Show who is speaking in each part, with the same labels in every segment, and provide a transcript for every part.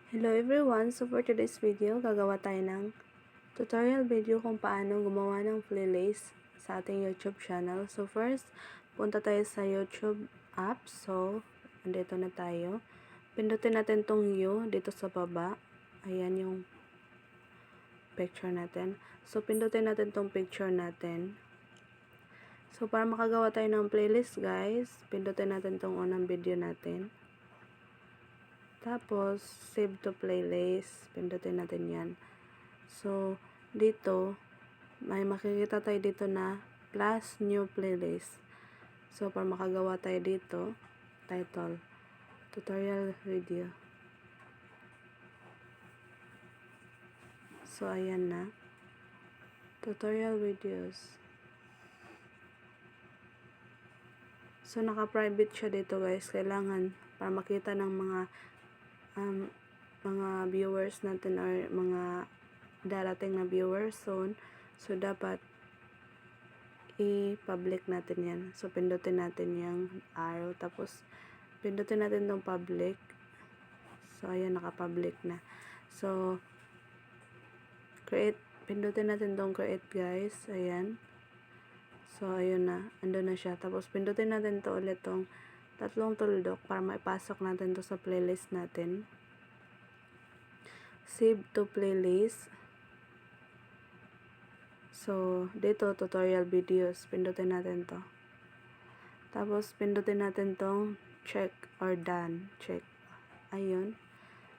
Speaker 1: Hello everyone! So for today's video, gagawa tayo ng tutorial video kung paano gumawa ng playlist sa ating YouTube channel. So first, punta tayo sa YouTube app. So, andito na tayo. Pindutin natin tong U dito sa baba. Ayan yung picture natin. So, pindutin natin tong picture natin. So, para makagawa tayo ng playlist guys, pindutin natin tong unang video natin. Tapos, save to playlist. Pindutin natin yan. So, dito, may makikita tayo dito na plus new playlist. So, para makagawa tayo dito, title, tutorial video. So, ayan na. Tutorial videos. So, naka-private siya dito guys. Kailangan, para makita ng mga viewers natin or mga darating na viewers soon. So, dapat i-public natin yan. So, pindutin natin yung arrow. Tapos, pindutin natin tong public. So, ayan, naka-public na. So, create. Pindutin natin tong create guys. Ayan. So, ayun na. Ando na siya. Tapos, pindutin natin to ulit tong tatlong tuldok para maipasok natin to sa playlist natin. Save to playlist. So, dito, tutorial videos. Pindutin natin to. Tapos, pindutin natin tong check or done. Check. Ayun.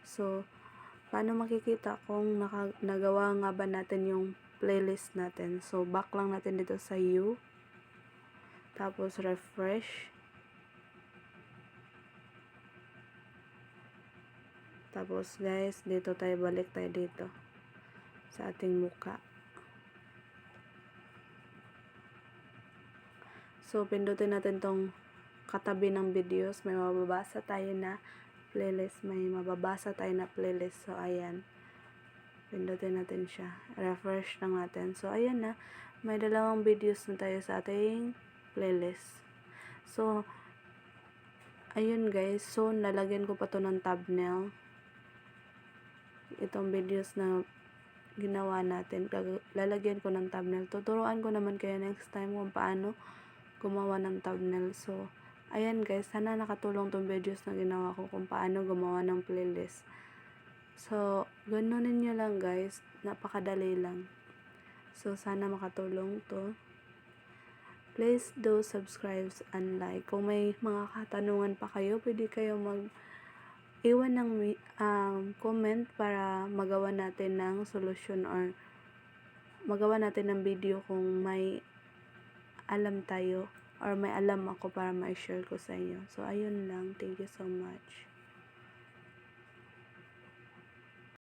Speaker 1: So, paano makikita kung nagawa nga ba natin yung playlist natin? So, back lang natin dito sa U. Tapos, refresh. Tapos, guys, dito tayo, balik tayo dito sa ating muka. So, pindutin natin tong katabi ng videos. May mababasa tayo na playlist. May mababasa tayo na playlist. So, ayan. Pindutin natin siya. Refresh lang natin. So, ayan na. May dalawang videos na tayo sa ating playlist. So, ayun guys. So, lalagyan ko pa to ng thumbnail. Itong videos na ginawa natin. Lalagyan ko ng thumbnail. Tuturuan ko naman kayo next time kung paano gumawa ng thumbnail. So, ayan guys, sana nakatulong tong videos na ginawa ko kung paano gumawa ng playlist. So, ganunin nyo lang guys, napakadali lang. So, sana makatulong to. Please do subscribe and like. Kung may mga katanungan pa kayo, pwede kayo iwan ng comment para magawa natin ng solution or magawa natin ng video kung may alam tayo or may alam ako para ma-share ko sa inyo. So, ayun lang. Thank you so much.